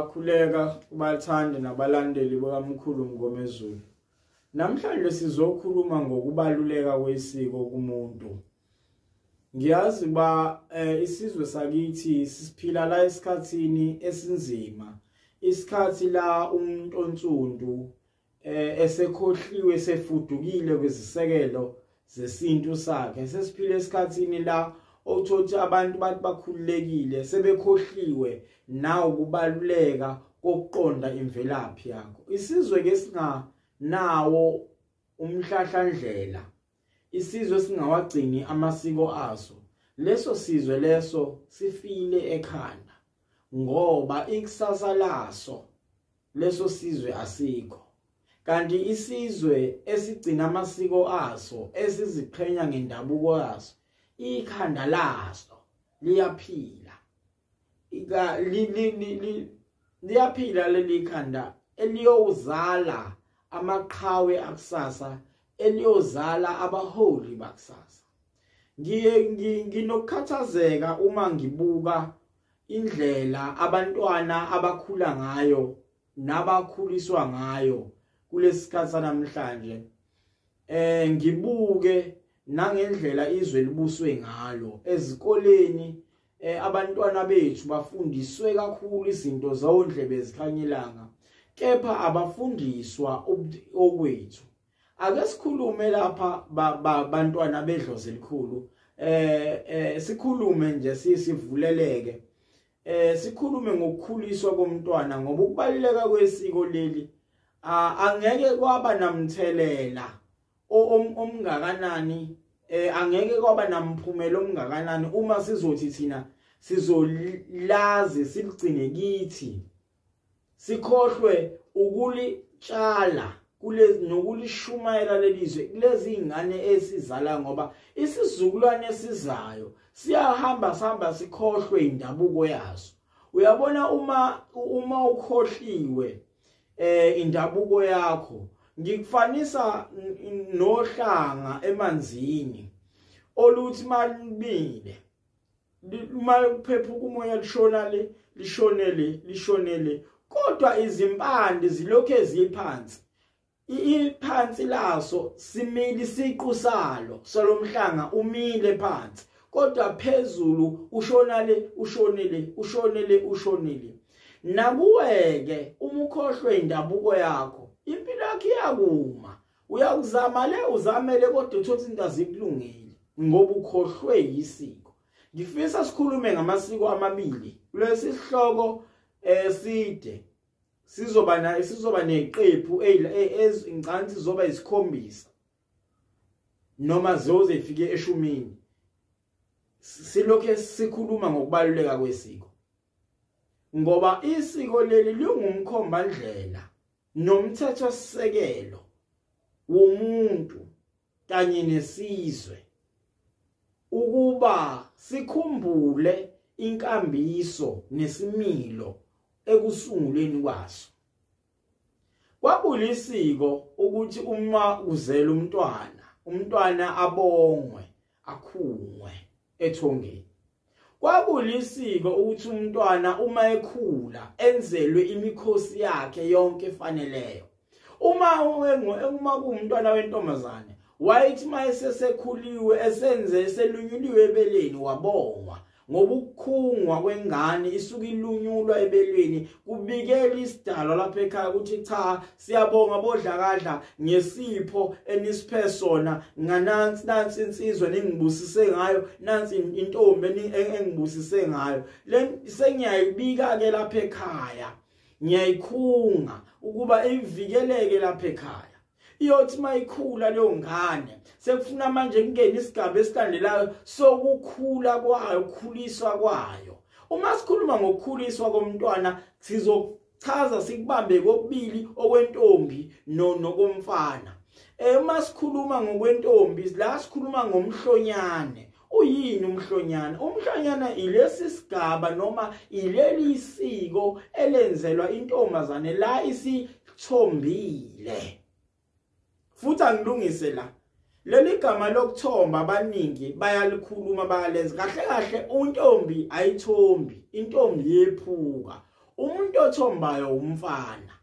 Siyakhuleka kubathandi nabalandeli bakaMkhulu Mngomezulu. Namhlanje sizokhuluma ngokubaluleka kwesiko kumuntu. Ngiyazi isizwe sakithi sisiphila la esikhathini esinzima. Isikhathi la umuntu onsundu esekhohliwe sefudukile kwezisekelo zesintu sakhe. Sesiphila esikhathini la othothi abantu bathi bakhululekile sebekhohliwe na ukubaluleka kokuqonda imvelaphi yakho. Isizwe ke singanawo umhlahlandlela, isizwe singawagcini amasiko aso, leso sizwe leso sifile ekhanda ngoba ikusasa laso leso sizwe asikho. Kanti isizwe esigcina amasiko aso, esiziqhenya ngendabuko yaso, ikhanda laso liyaphila. Liyaphila leli khanda eliyozala amaqhawe akusasa, eliyozala abaholi bakusasa. Nginokukhathazeka uma ngibuka indlela abantwana abakhula ngayo nabakhuliswa ngayo kulesikhathi namhlanje. Ngibuke nangendlela izwe libuswe ngalo ezikoleni. Abantwana bethu bafundiswe kakhulu izinto zondlebe zikhanyelanga, kepha abafundiswa okwethu. Ake sikhulume lapha bantwana bedlozi elikhulu. Sikhulume nje sivuleleke. Sikhulume ngokukhuliswa komntwana ngoba ukubaluleka kwesiko leli angeke kwaba namthelela omngakanani, angeke kwaba namphumela omngakanani uma sizothi thina sizolazi siligcine kithi, sikhohlwe ukulitshala nokulishumayela lelizwe kulezi ingane esizala, ngoba isizukulwane esizayo sihamba sikhohlwe indabuko yaso. Uyabona uma ukhohliwe indabuko yakho, ngikufanisa nohlanga emanzini oluthi malibile, maluphephuka umoya lishonele, kodwa izimpande zilokhe ziphansi. Iphansi laso simile isiqu salo salomhlanga umile phansi, kodwa phezulu ushonele. Nakuweke uma ukhohlwe indabuko yakho, impilo yakho iyakuma. Uyakuzama uzamele kodwa uthothi into azikulungile ngoba ukhohlwe isiko. Ngifisa sikhulume ngamasiko amabili. Kulesi sihloko side sizoba neqephu ingcansi zizoba isikhombisa noma zifike eshumini. Silokhe sikhuluma ngokubaluleka kwesiko ngoba isiko leli lingumkhombandlela nomthetho sisekelo womuntu kanye nesizwe, ukuba sikhumbule inkambiso nesimilo ekusunguleni kwaso. Kwakulisiko ukuthi uma uzela umntwana abongwe, akhungwe ethongeni. Kwakulisiko ukuthi umntwana uma ekhula enzelwe imikhosi yakhe yonke efaneleyo. Uma kuwumntwana wentombazane, wayithi mayesesekhuliwe eselunyuliwe ebeleni wabongwa, ngoba ukukhungwa kwengane isuka ilunyulwa ebeleni kubikela isidalwa lapha ekhaya ukuthi cha, siyabonga bodlakadla ngesipho enisiphe sona, nansi insizwe ningibusise ngayo, nansi intombi engibusise ngayo. Le sengiyayibika ke lapha ekhaya, ngiyayikhunga ukuba ivikeleke lapha ekhaya. Iyothi mayikhula leyo ngane sekufuna manje kungena isigaba esilandelayo sokukhula kwayo, ukukhuliswa kwayo. Uma sikhuluma ngokukhuliswa komntwana, sizochaza sikubambe kokubili okwentombi nokomfana. Uma sikhuluma ngokwentombi, la sikhuluma ngomhlonyane. Uyini umhlonyane? Umhlonyane ilesi sigaba noma ileli isiko elenzelwa intombazane la isithombile. Futhi angilungise la, leli gama lokuthomba abaningi bayalikhuluma bayalenza kahle. Untombi ayithombi, intombi yephuka. umuntu othombayo umfana.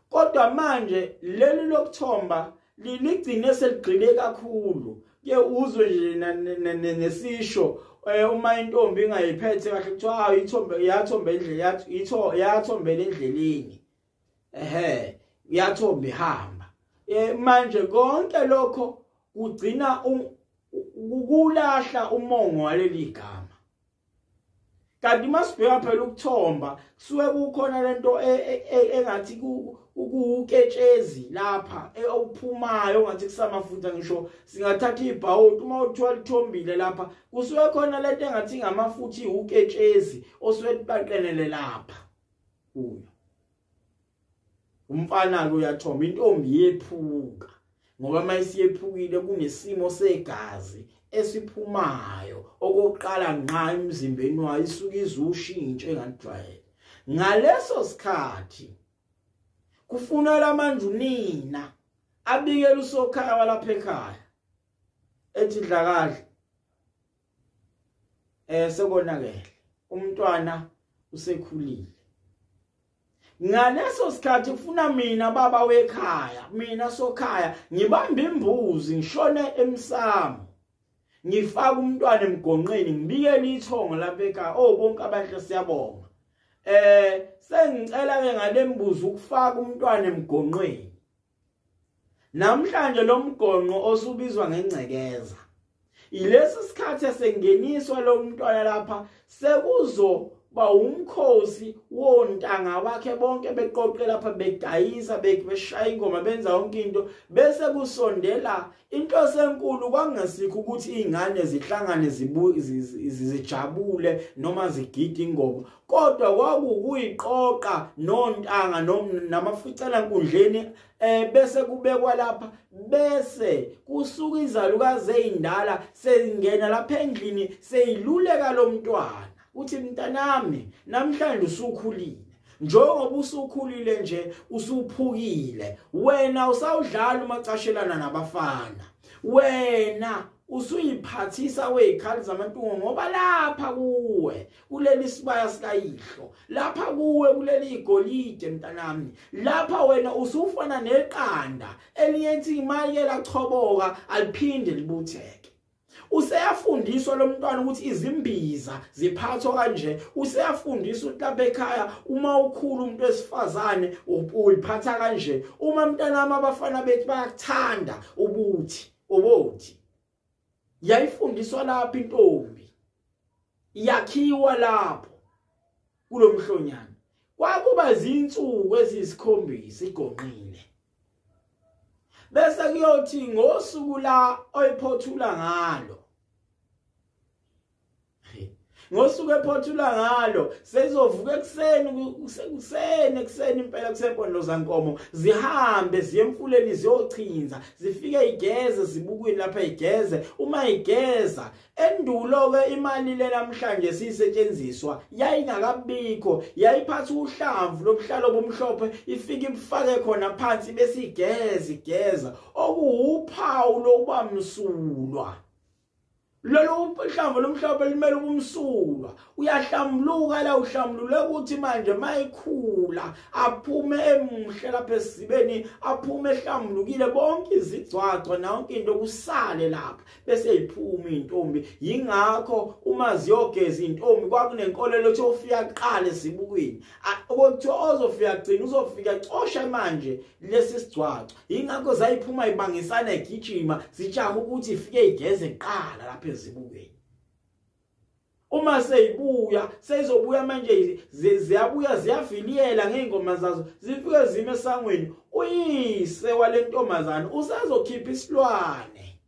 Kodwa manje leli lokuthomba ligcine seligcile kakhulu. Ke uzwe nje nesisho uma intombi ingayiphethe kahle kuthiwa hayi ithombe yathomba endleleni yathombela endleleni. Yathomba ihamba. Manje konke lokho kugcina ukulahla umongo waleli gama. Kanti masibheka phela ukuthomba kusuke kukhona lento engathi ukuketshezi lapha ophumayo ngathi kusamafutha ngisho singathatha ibhawuti uma uthiwa lithombile lapha kusuke khona lento engathi ngamafutha uketshezi osuke libaqenele lapha kuyo. Umfana lo uyathomba intombi yephuka ngoba mayisiyephukile kunesimo segazi esiphumayo okokuqala nqa emzimbeni wayo isuke izushintshe ngajwayele. Ngaleso sikhathi kufunela manje unina abikela usokhaya walapha ekhaya ethi dlakahle sekonakele umntwana usekhulile. Ngaleso sikhathi kufuna mina baba wekhaya mina sokhaya ngibambe imbuzi ngishone emsamo ngifaka umntwana emgonqeni ngibikele ithongo lapha ekhaya bonke abahle siyabonga. Sengicela ke ngale mbuzi ukufaka umntwana emgonqweni. Namhlanje lo mgonqo osubizwa ngengcekeza. Ilesi sikhathi esengeniswa lo mntwana lapha sekuzoba umkhosi wontanga wakhe bonke beqoqe lapha bedayisa beshaya ingoma benza yonke into bese kusondela into senkulu kwangesikho ukuthi izingane zihlangane zijabule noma zigide ingoma kodwa kwakuyiqoqa nontanga namaficela enkundleni bese kubekwa lapha bese kusuka izalukazi ezindala sengena lapha endlini seyiluleka lo mntwana uthi mntanami namhlanje usukhulile njengoba usukhulile nje usuphukile wena usawudlala umacashelana nabafana wena usuyiphathisa wezikhali zamantungo ngoba lapha kuwe kuleli sibaya sikayihlo lapha kuwe kuleli igolide mntanami lapha wena usufana neqanda eliyethi imali elachoboka aliphinde libutheke. Useyafundiswa lo mntwana ukuthi izimbiza ziphathwa kanje useyafundiswa ukuthi lapha ekhaya uma ukhulu umuntu wesifazane uyiphatha kanje uma mntanami abafana bethu bayakuthanda ubothi yayifundiswa lapha intombi yakhiwa lapho kulomhlonyana kwakuba izinsuku ezisikhombisa igonqile bese kuyothi ngosuku la oyiphothula ngalo ngosuku ephothula ngalo sezovuka ekuseni impela kusempondo zankomo zihambe ziye emfuleni ziyochinza zifike igeze zibukwini lapha igeze uma igeza endulo ke imali le namhlanje sisetshenziswa yayingakabikho yayiphatha uhlamvu lobuhlalo bomhlophe ifike ibufake khona phansi bese igeza okuwuphawu lokuba msulwa. Lolo uhlamvu lomhlophe limele ubumsulwa uyahlamluka la uhlamlule ukuthi manje mayikhula aphume emhle lapha esibeni aphume ehlamlukile bonke izigcwagcwa nonke into kusale lapha bese iphuma intombi yingakho uma ziyogeza intombi kwakunenkolelo ukuthi ufika kuqala esibukwini ukuthi ozofika gcina uzofika cosha manje lesi sigcwagcwa yingakho zayiphuma ibangisana egijima zijaha ukuthi ifike igeze kuqala lapha ezibukweni. Uma seyibuya seyizobuya manje ziyabuya ziyafiliyela ngeingoma zazo zifike zime esangweni uyise walentombazana usazokhipha isilwane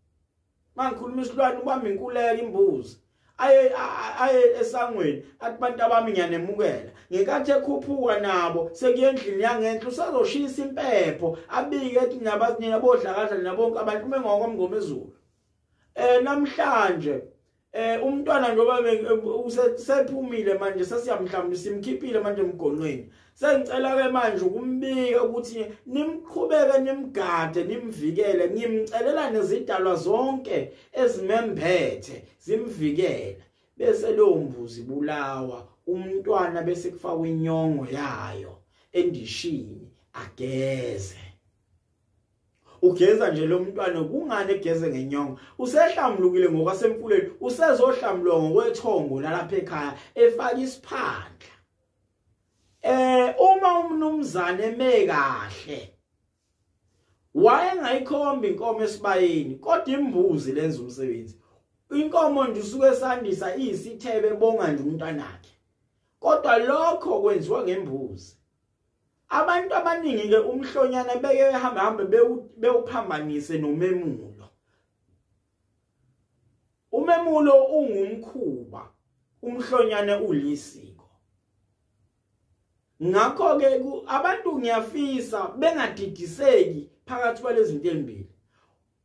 mangikhuluma isilwane ubamba inkuleka imbuzi aye esangweni athi bantu abami ngiyanemukela ngenkathi ekhuphuka nabo sekuyendlini yangenhla usazoshisa impepho abike ethi nabazinina bodlakadla nabonke abantu mengokwamngoma ezulu. Namhlanje umntwana njoba usephumile manje sesiyamhlamba simkhiphile manje emgonqweni sengicela ke manje ukumbika ukuthi nimqhubeke nimgade nimvikele ngimcelela nezidalwa zonke ezimembethe zimvikele bese lo mbuzi bulawa umntwana bese kufakwa inyongo yayo endishini ageze. Ugeza nje lo mntwana kungane egeze ngenyongo usehlambulukile ngokwasemfuleni usezohlambulwa ngokwethongo lalapha ekhaya efaka isiphandla. Uma umnumzane emekahle wayengayikhomba inkomo esibayeni kodwa imbuzi lenza umsebenzi. Inkomo nje usuke esandisa isithebe bonga nje umntanakhe kodwa lokho kwenziwa ngembuzi. Abantu abaningi ke umhlonyana beke hamba bewuphambanise nomemulo. Umemulo ungumkhuba, umhlonyana ulisiko. Ngakho ke abantu ngiyafisa bengadidiseki phakathi kwalezi zinto ezimbili.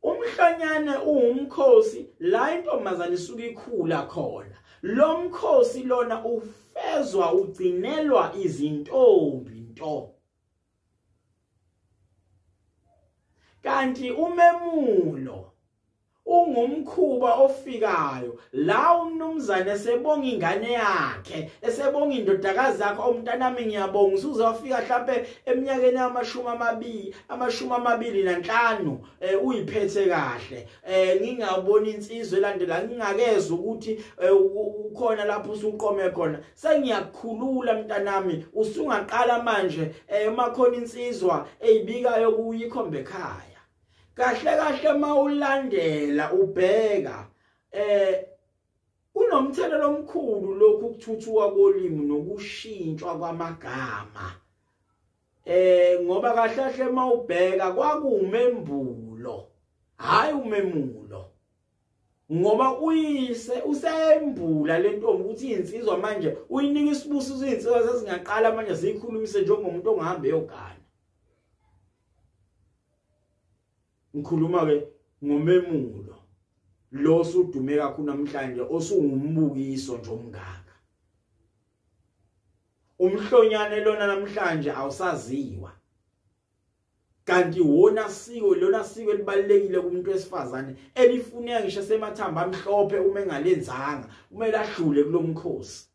Umhlonyana ungumkhosi la intombazane isuka ikhula khona. Lo mkhosi lona ufezwa ugcinelwa izintombi nto. Kanti umemulo ungumkhuba ofikayo la umnumzane esebonga ingane yakhe esebonga indodakazi yakhe umntanami ngiyabonga usuze wafika mhlawumbe eminyakeni amashumi amabili nanhlanu uyiphethe kahle ngingaboni insizwe elandela ngingakezwe ukuthi ukhona lapho usuqome khona sengiyakukhulula mntanami usungaqala manje makhona insizwa eyibikayo kuyikhombe ekhaya. Kahle mawulandela ubheka unomthelela omkhulu lokhu ukuthuthuka kolimi nokushintshwa kwamagama. Ngoba kahle mawubheka kwakuwumembulo hayi umemulo. Ngoba uyise usembula lentombi ukuthi insizwa manje uyinika isibusiso insizwa sezingaqala manje siyikhulumise njengomuntu ongahamba eyogana. Ngikhuluma ke ngomemulo lo sudume kakhulu namhlanje osungumbukiso nje omngaka. Umhlonyane lona namhlanje awusaziwa. Kanti lona siko elibalekile kumuntu wesifazane elifuneka ngisho semathamba amhlophe uma engalenzanga kumele ahlule kulomkhosi.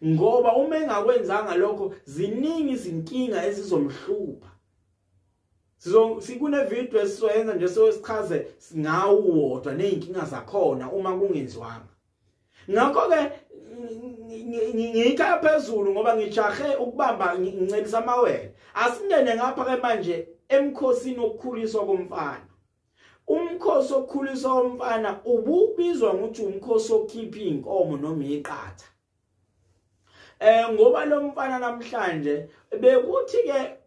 Ngoba uma engakwenzanga lokho ziningi izinkinga ezizomhlupha. Sikune video esizoyenza nje sichaze ngawodwa nezinkinga zakhona uma kungenziwanga. Ngakho ke ngikha phezulu ngoba ngijahe ukubamba ngincekisa amawele. Asingene ngapha ke manje emkhosini okukhuliswa komfana. Umkhosi okukhuliswa komfana ububizwa ngokuthi umkhosi okhipha inkomo noma iqatha. Ngoba lo mfana namhlanje bekuthi ke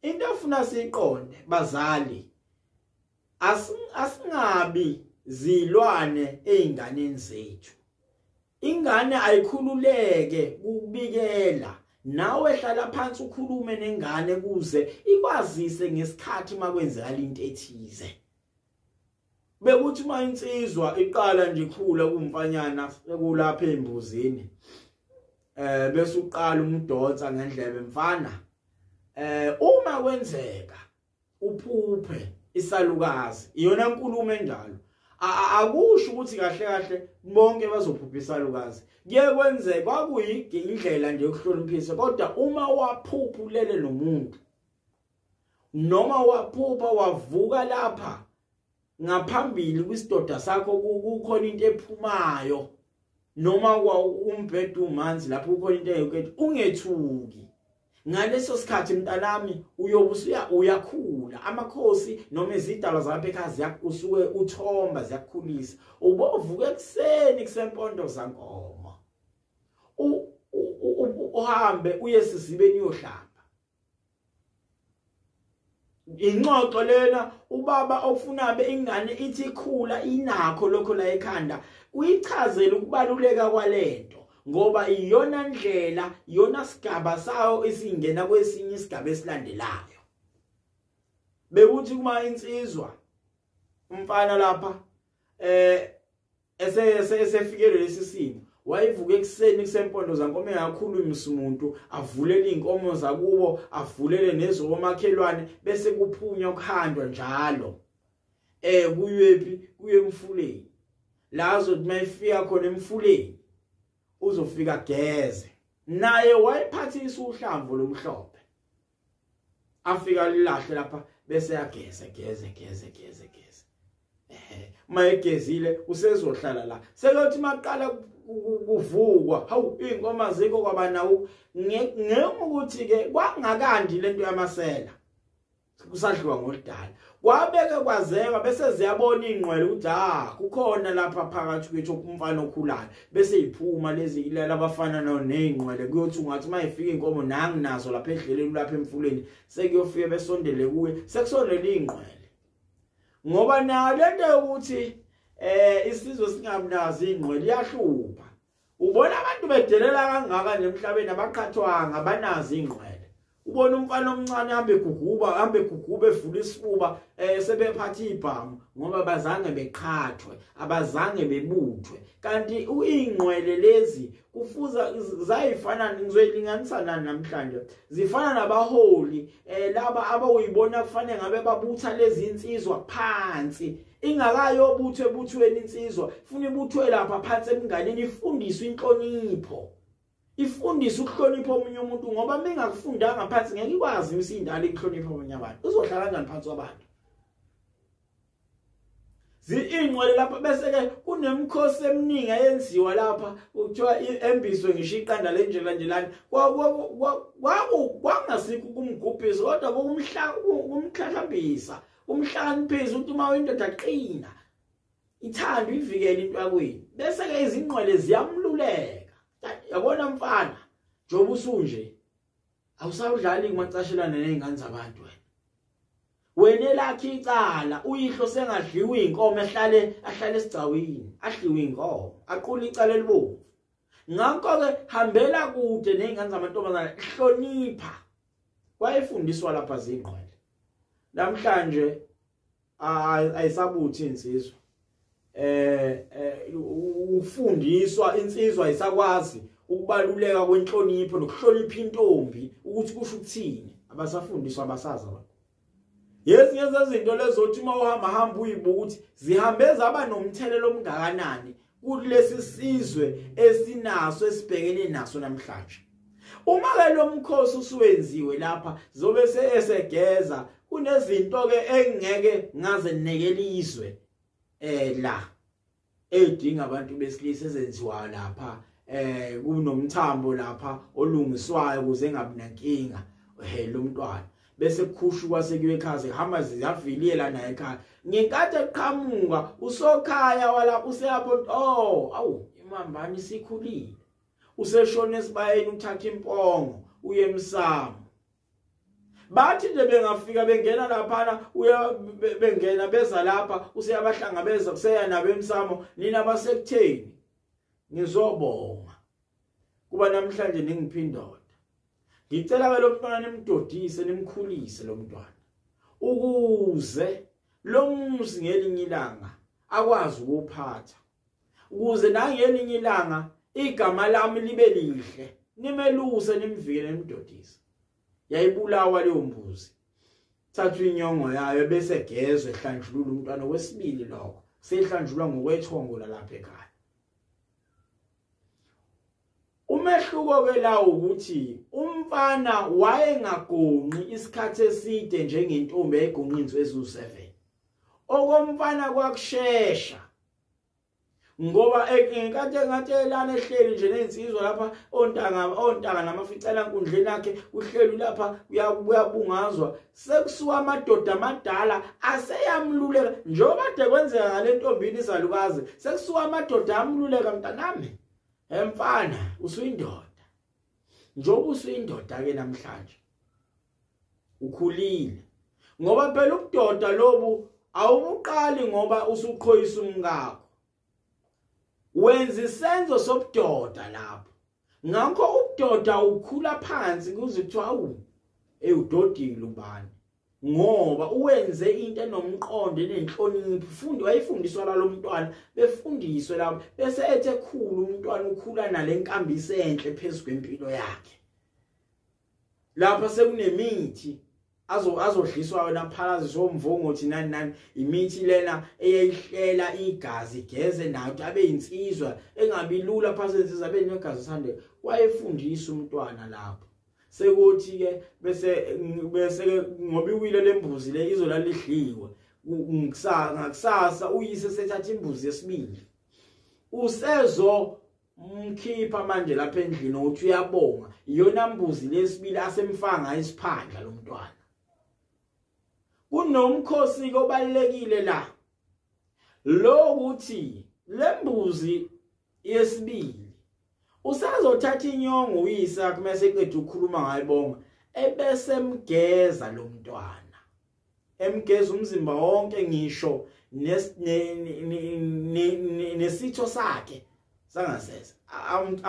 into afuna siqonde bazali asingabi zilwane einganeni zethu. Ingane ayikhululeke ukubikela nawe hlala phansi ukhulume nengane kuze ikwazise ngesikhathi makwenzeka into ethize. Bekuthi mayinsizwa iqala nje ikhula kumfanyana ekulapha embuzini bese uqala umdonsa ngendlebe mfana uma kwenzeka uphuphe isalukazi iyona nkulumo enjalo akusho ukuthi kahle bonke bazophupha isalukazi kuye kwenzeka kwakuyindlela nje yokuhloniphisa kodwa uma waphuphulele nomuntu noma waphupha wavuka lapha ngaphambili kwisidoda sakho kukhona into ephumayo noma umbhedo umanzi lapho kukhona into eyokhethi ungethuki. Ngaleso sikhathi mntanami uyobusuya uyakhula amakhosi noma izidalwa zapha ekhaya usuke uthomba ziyakhulisa ubovuka ekseni kusempondo zankomo uhambe uye sizibeni yohlamba. Ingxoxo lena ubaba ofuna be ingane ithi khula inakho lokho la ekhanda uyichazela ukubaluleka kwalento ngoba iyona ndlela iyona sigaba sawo esingena kwesinye isigaba esilandelayo. Bekuthi kuma insizwa umfana lapha esefikele lesi simo wayivuka ekseni kusempondo zankomo engakhulumisa umuntu avulele inkomo zakubo avulele nezomakhelwane bese kuphunya ukuhandwa njalo kuyephi kuye emfuleni lazo mayifika khona emfuleni uzofika geze naye wayephathisa uhlamvu lomhlophe afika lilahle lapha bese yageza geze mayegezile usezohlala la sekuthi maqala kuvukwa hawu ingoma ziko kwaba nawo ukuthi ke kwangakandi lento yamasela kusadliwa ngolidala kwabeke kwazeka bese ziyabona ingqwele ukuthi kukhona lapha phakathi kwethu umfana okhulayo bese iphuma lezi ilala abafana nezingqwele kuyothi ungathi mayifika inkomo nangi nazo lapha edleleni lapha emfuleni sekuyofika besondele kuye sekusondele ingqwele ngoba na lento ukuthi isizwe singamnazi ingqwele iyahlupa ubona abantu bedelela kangaka nemhlabeni abaqhathwanga banazi ingqwele ubona umfana omncane hambe guguba evula isifuba sebephatha ibhamu ngoba bazange beqhathwe abazange bebuthwe kanti ingqwele lezi kufuza zayifana ngizoyilinganisa namhlanje zifana nabaholi laba abawuyibona kufanele ngabe babutha lezi insizwa phansi ingakayobuthwe ebuthweni insizwa funa ibuthwe lapha phansi emnganeni ifundiswe inhlonipho ifundisa ukuhlonipha omunye umuntu ngoba mengakufundanga phansi ngeke ikwazi imsindala ukuhlonipha omunye abantu uzohlala kanjani phansi kwabantu ingqwele lapha bese ke kunemkhosi eminingi ayenziwa lapha ukuthiwa embiswe ngisho iqanda lenjelanjelani kwangasikho kumgubhisa kodwa kumhlahambisa umhlaniphisa ukuthi uma uyindoda aqina ithanda uyivikela into yakweni bese ke izingqwele ziyamluleka yabona mfana njoba usunje awusawudlali ngimacashelana nezingane zabantu wena lakhe icala uyihlo sengadliwa inkomo ahlale esigcawini adliwa inkomo aqula icala elibovu ngakho ke hambela kude nezingane zamantombazana hlonipha wayefundiswa lapha zingqwele namhlanje ayisabuthi insizwa ufundiswa insizwa isakwazi ukubaluleka kwenhlonipho nokuhlonipha intombi ukuthi kusho ukuthini abasafundiswa abasazi abantu yezinye zezinto lezothi uma uhamba uyibuka ukuthi zihambe zaba nomthelelo omngakanani kulesi sizwe esinaso esibhekene naso namhlanje uma ke lo mkhosi usuwenziwe lapha zobe esegeza kunezinto ke engeke ngaze nekelizwe la edinga abantu besilisa ezenziwa lapha kunomthambo lapha olungiswayo ukuze engabi nankinga lo mntwana bese kukhushu kwasekuye ekhaya hamba ziyavilela naye ekhaya ngenkathi eqhamuka usokhaya wala useyapho awu imambani sikhulile useshona esibayeni uthatha impongo uye emsamo bathi nje bengafika bengena lapha bengena beza lapha useyabahlangabeza kuseya nabo emsamo nina basekutheni ngizobonga kuba namhlanje ningiphindoda ngicela ke lo mntwana nimdodise nimkhulise lo mntwana ukuze lo muzi ngelinye ilanga akwazi ukuphatha ukuze nangelinye ilanga igama lami libe lihle nimeluse nimvikele nimdodise yayibulawa leyo mbuzi thathwa inyongo yayo bese gezwe ehlanjulula umntwana wesibili lokho sehlanjulwa ngokwethongo lapha ekhaya umehluko ke la ukuthi umfana wayengagonqi isikhathi eside njengentombi egonqa insizwe ezu7 okomfana kwakusheshsha ngoba enkathi engathelana ehleli nje nensizwa lapha ontanga namaficela nkundleni yakhe uhleli lapha uyabungazwa sekusuka amadoda amadala aseyamluleka njengoba kade kwenzeka ngalentombini izalukazi sekusuka amadoda amluleka mntanami emfana usuyindoda njengoba usuyindoda ke namhlanje ukhulile ngoba phela ubudoda lobu awubuqali ngoba usukhoyisa umngakho wenza isenzo sobudoda lapho ngakho ubudoda ukhula phansi kuze kuthiwa udodile ubani ngoba uwenze into enomqondo nenhlonipho wayifundiswa la lo mntwana befundiswe lapho bese ethe khulu umntwana ukhula nalenkambiso enhle phezulu kwempilo yakhe lapha sekunemithi azodliswa wena phakathi somvongothi nani imithi lena eyihlela igazi igeze nayo abe insizwa engabilula phakathi insizwa abe negazi sande wayefundisa umntwana lapho sekuthi ke bese ngoba iwile lembuzi le izolalidliwe ngakusasa uyise sethatha imbuzi yesibili usezo mkhipha manje lapha endlini uthi uyabonga iyona mbuzi lesibili asemfanga isiphandla lo mntwana kunomkhosi obalekile la lokuthi lembuzi yesibili usazothatha inyongo uyisa kumase eqeda ukukhuluma ngayibonga ebese mgeza lo mntwana emgeza umzimba wonke ngisho nesitho sakhe sangasese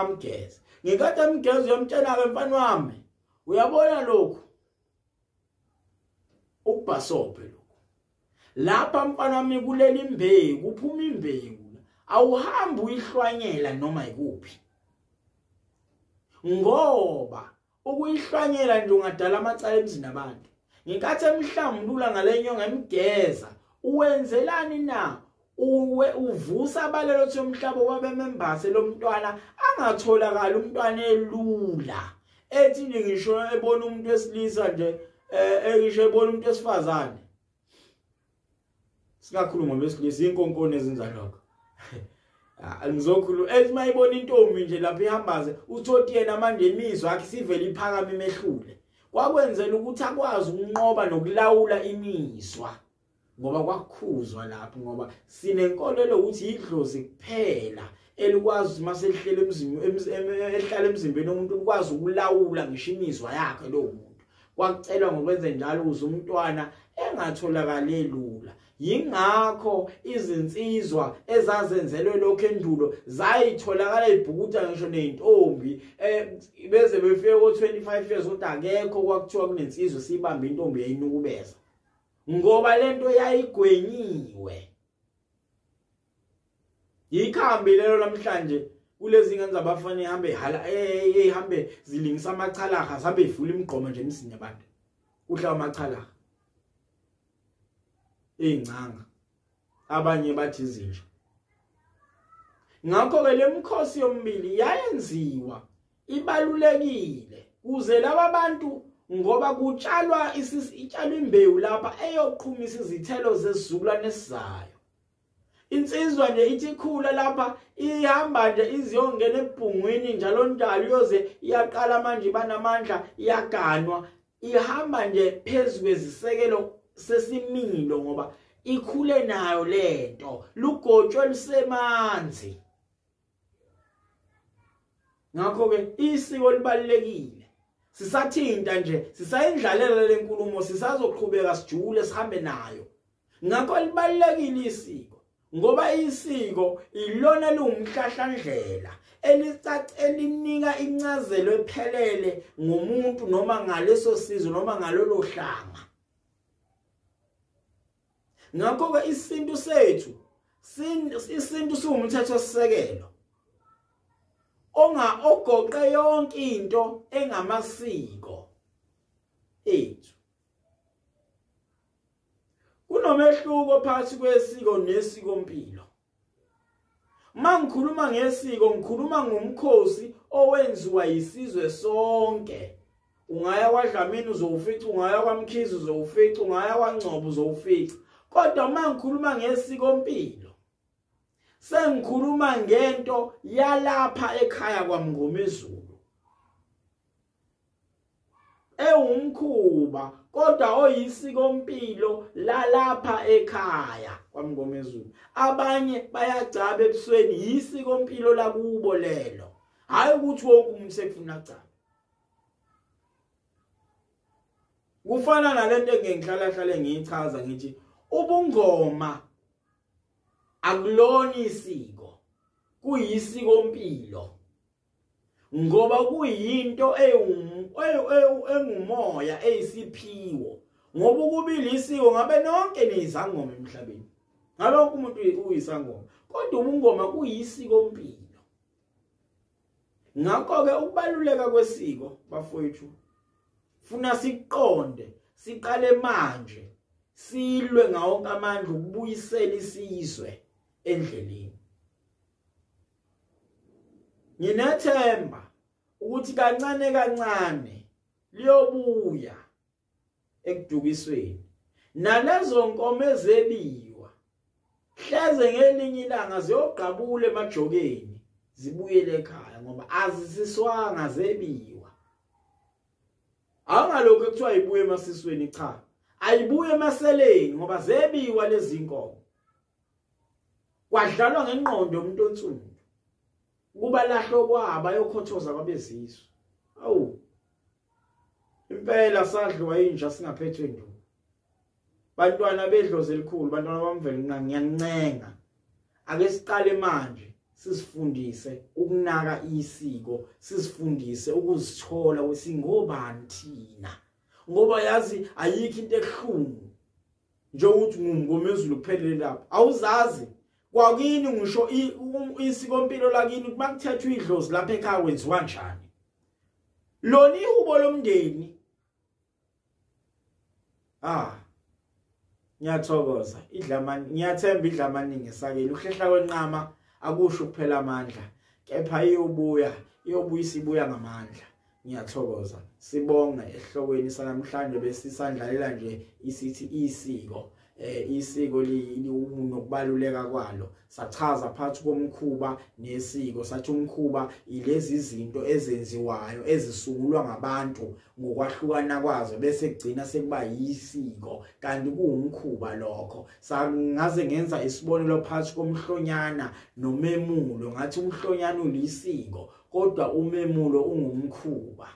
amgeza ngikade amgeza uyamtshela ke mfana wami uyabona lokhu ukubhasope lokhu lapha mfana wami kulela imbewu kuphuma imbewu awuhambi uyihlwanyela noma ikuphi ngoba ukuyihlwanyela nje ungadala amacala emzini abantu ngikathe emhlambulula ngalenyonga emgeza uwenzelani na uvusa abalelothi umhlaba wabemembase lo mntwana angatholakala umntwana elula ethi ngisho ebona umuntu wesilisa nje ngisho ebona umuntu wesifazane sikakhuluma besilisa inkonkone ezenza lokho ngizokhuluma ethi mayibona intombi nje lapha ihambaze uthothi yena manje imizwa yakhe sivele iphakama imehlule kwakwenzela ukuthi akwazi ukunqoba nokulawula imizwa ngoba kwakhuzwa lapho ngoba sinenkolelo ukuthi idlozi kuphela elikwazi masehlela ehlala emzimbeni womuntu ukwazi ukulawula ngisho imizwa yakhe lo muntu kwakucelwa ngokwenza njalo ukuze umntwana engatholakala lula yingakho izinsizwa ezazenzelwe lokho endulo zayitholakala ibhukuda ngisho nezintombi beze befike ko25 years kodwa akekho kwakuthiwa kunensizwe sibamba intombi yayinukubeza ngoba lento yayigwenyiwe ikhambi lelo namhlanje kulezi ngane zabafana ehambe zilingisa amachalaha zabe ivula imigqomo nje emsini abantu uhlawa amachalaha eincanga abanye bathi izinja ngakho ke lemkhosi yomibili yayenziwa ibalulekile kuze laba bantu ngoba kutshalwa itshalwa imbewu lapha eyoqhumisa izithelo zesizukulwane esizayo insizwa nje ithi khula lapha ihamba nje iziyongena ebhungwini njalo njalo yoze iyaqala manje banamandla iyaganwa ihamba nje phezulu kwezisekelo sesimilo ngoba ikhule nayo lento lugotsho lisemanzi ngakho ke isiko libalekile sisathinta nje sisayindlalela lenkulumo sisazoqhubeka sijule sihambe nayo ngakho libalekile isiko ngoba isiko ilona lungumhlahlandlela elinika incazelo ephelele ngomuntu noma ngaleso sizwe noma ngalolo hlanga ngakho ke isintu sethu isintu siwumthetho sisekelo ogoqe yonke into engamasiko ethu kunomehluko phakathi kwesiko nesiko mpilo mangikhuluma ngesiko ngikhuluma ngomkhosi owenziwa isizwe sonke ungaya kwaDlamini uzowufica ungaya kwaMkhize uzowufica ungaya kwaNgcobo uzowufica kodwa mangikhuluma ngesiko mpilo sengikhuluma ngento yalapha ekhaya kwaMngomezulu ewumkhuba kodwa oyisiko mpilo lalapha ekhaya kwaMngomezulu abanye bayagcaba ebusweni yisiko mpilo lakubo lelo hayi ukuthi wonke umuntu sekufuna gcaba kufana nalento engihlala ngiyichaza ngithi ubungoma akulona isiko kuyisiko mpilo ngoba kuyinto engumoya eyisiphiwo ngoba ukubili isiko ngabe nonke nizangoma emhlabeni ngalonke umuntu uyisangoma kodwa ubungoma kuyisiko mpilo ngakho ke ukubaluleka kwesiko bafowethu funa siqonde siqale manje silwe ngawonke amandla ukubuyisela isizwe endleleni. Nginethemba ukuthi kancane kancane liyobuya ekudukisweni nalezo nkomo ezebiwa hleze ngelinye ilanga ziyogqabula emajokeni zibuyele ekhaya ngoba azisiswanga zebiwa. Angalokho ekuthiwa ayibuye emasisweni, cha, ayibuye emaseleni ngoba zebiwa lezi nkomo. Kwadlalwa ngengqondo yomuntu onsundu kuba lahlo kwaba yokhothoza kwabezizwe. Awu, impela sadliwa inja singaphethwe nduku. Bantwana bedlozi elikhulu, bantwana bamvelo, ngiyancenga ake siqale manje sisifundise ukunaka isiko, sisifundise ukuzithola ukuthi ngobani thina. Ngoba yazi ayikho into ehlungu nje ukuthi ngumngomezulu kuphelele lapha. Awuzazi kwakini ngisho isiko impilo lakini ukuthi makuthethwa idlozi lapha ekhaya wenziwa kanjani. Lona ihubo lomndeni. Ngiyathokoza idlamani, ngiyathemba idlamaningi sakeni uhlehla kwenqama akusho kuphela amandla, kepha iyobuyisa ibuya ngamandla. Ngiyathokoza, sibonga ehlokweni sanamhlanje besisandlalela nje isithi isiko. Isiko linokubaluleka kwalo. Sachaza phakathi komkhuba nesiko, sathi umkhuba ilezi zinto ezenziwayo ezisungulwa ngabantu ngokwahlukana kwazo bese kugcina sekuba yisiko, kanti kuwumkhuba lokho. Sangaze ngenza isibonelo phakathi komhlonyana nomemulo, ngathi umhlonyana ulisiko kodwa umemulo ungumkhuba.